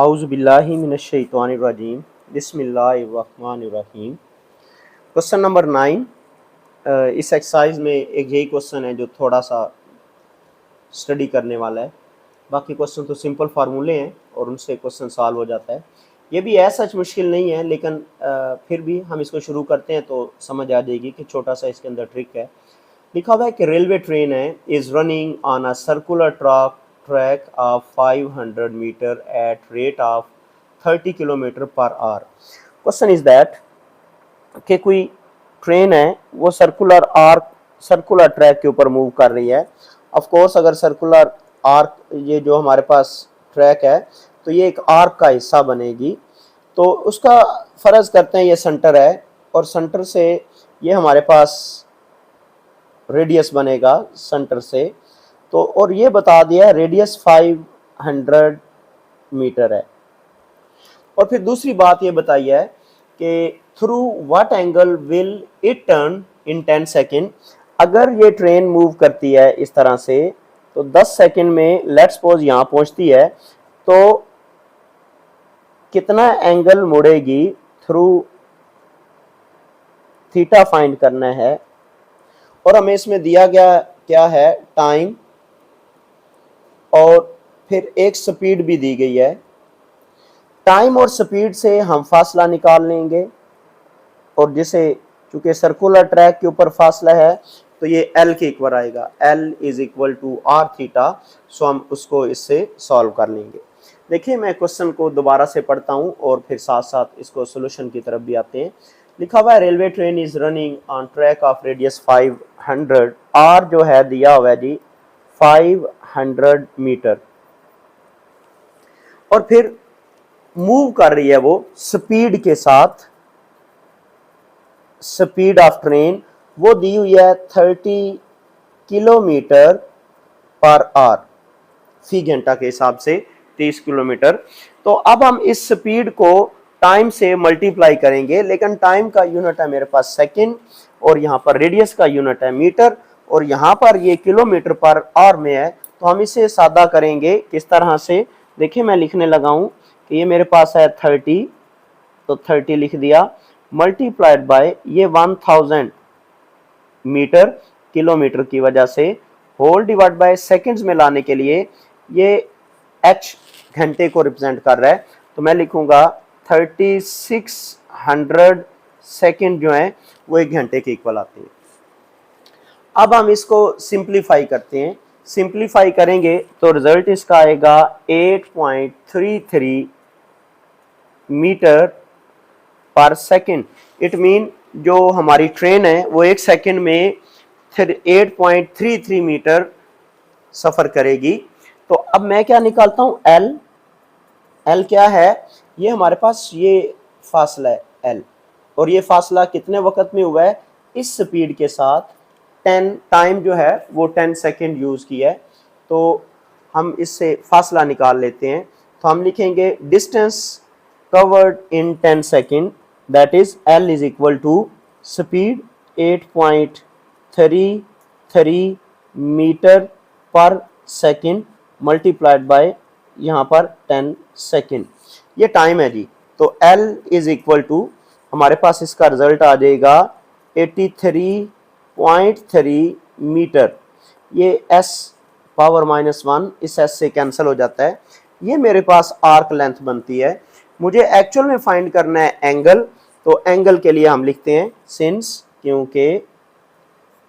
औज़ु बिल्लाहि मिनश्शैतानिर्रजीम बिस्मिल्लाहिर्रहमानिर्रहीम। Question number 9। इस एक्सरसाइज में एक यही क्वेश्चन है जो थोड़ा सा स्टडी करने वाला है। बाकी क्वेश्चन तो सिंपल फार्मूले हैं और उनसे क्वेश्चन सॉल्व हो जाता है। ये भी ऐसा सच मुश्किल नहीं है, लेकिन फिर भी हम इसको शुरू करते हैं तो समझ आ जाएगी कि छोटा सा इसके अंदर ट्रिक है। लिखा हुआ है कि रेलवे ट्रेन है is running on a circular track of 500 metre at rate of 30 kilometre per hour. Question is that कि कोई ट्रेन है वो सर्कुलर ट्रैक के ऊपर मूव कर रही है। ऑफ कोर्स अगर सर्कुलर आर्क, ये जो हमारे पास ट्रैक है तो ये एक आर्क का हिस्सा बनेगी। तो उसका फर्ज करते हैं ये सेंटर है और सेंटर से ये हमारे पास रेडियस बनेगा सेंटर से। तो और ये बता दिया रेडियस 500 मीटर है। और फिर दूसरी बात ये बताई है कि through what angle will it turn in 10 second. अगर ये ट्रेन मूव करती है इस तरह से तो 10 सेकेंड में लेट्स सपोज यहाँ पहुंचती है तो कितना एंगल मुड़ेगी थ्रू थीटा फाइंड करना है। और हमें इसमें दिया गया क्या है, टाइम, और फिर एक स्पीड भी दी गई है। टाइम और स्पीड से हम फासला निकाल लेंगे और जिसे चूंकि सर्कुलर ट्रैक के ऊपर फासला है तो ये L के इक्वल आएगा, L is equal to r theta. So हम उसको इससे सॉल्व कर लेंगे। देखिए मैं क्वेश्चन को दोबारा से पढ़ता हूँ और फिर साथ साथ इसको सोल्यूशन की तरफ भी आते हैं। लिखा हुआ है railway train is running on track of radius 500। R जो है दिया हुआ है जी 500 मीटर, और फिर मूव कर रही है वो स्पीड के साथ। स्पीड ऑफ ट्रेन वो दी हुई है 30 किलोमीटर पर आवर, फी घंटा के हिसाब से 30 किलोमीटर। तो अब हम इस स्पीड को टाइम से मल्टीप्लाई करेंगे, लेकिन टाइम का यूनिट है मेरे पास सेकंड और यहाँ पर रेडियस का यूनिट है मीटर और यहाँ पर ये किलोमीटर पर आवर में है। तो हम इसे सादा करेंगे किस तरह से, देखिए मैं लिखने लगा हूँ कि ये मेरे पास है 30, तो 30 लिख दिया, मल्टीप्लाइड बाय ये 1000 मीटर किलोमीटर की वजह से, होल डिवाइड बाय सेकंड्स में लाने के लिए ये h घंटे को रिप्रेजेंट कर रहा है। तो मैं लिखूंगा 3600 सेकंड जो है वो एक घंटे के इक्वल आते हैं। अब हम इसको सिंप्लीफाई करते हैं। सिंप्लीफाई करेंगे तो रिजल्ट इसका आएगा 8.33 मीटर पर सेकंड। इट मीन जो हमारी ट्रेन है वो एक सेकंड में 8.33 मीटर सफर करेगी। तो अब मैं क्या निकालता हूं, L। L क्या है, ये हमारे पास ये फासला है L, और ये फासला कितने वक्त में हुआ है, इस स्पीड के साथ 10 टाइम जो है वो 10 सेकेंड यूज किया है। तो हम इससे फासला निकाल लेते हैं। तो हम लिखेंगे distance covered in 10 second, that is L is equal to speed 8.33 metre per second multiplied by यहाँ पर 10 सेकेंड, ये टाइम है जी। तो L इज इक्वल टू हमारे पास इसका रिजल्ट आ जाएगा 83.3 मीटर। ये s पावर -1 इस s से कैंसिल हो जाता है। ये मेरे पास आर्क लेंथ बनती है। मुझे एक्चुअल में फाइंड करना है एंगल। तो एंगल के लिए हम लिखते हैं सिंस, क्योंकि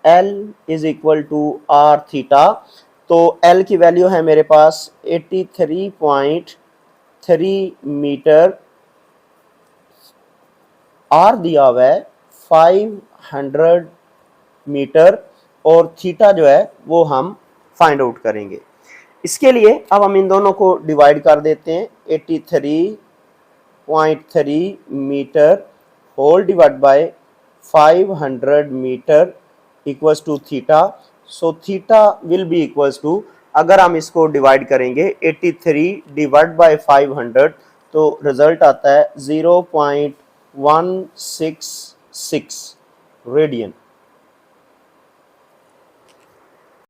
L is equal to r theta. तो L की वैल्यू है मेरे पास 83.3 मीटर, R दिया हुआ है 500 मीटर, और थीटा जो है वो हम फाइंड आउट करेंगे। इसके लिए अब हम इन दोनों को डिवाइड कर देते हैं। 83.3 metre whole divide by 500 metre equals to theta. So theta will be equals to, अगर हम इसको डिवाइड करेंगे 83 डिवाइड बाय 500 तो रिजल्ट आता है 0.166 रेडियन।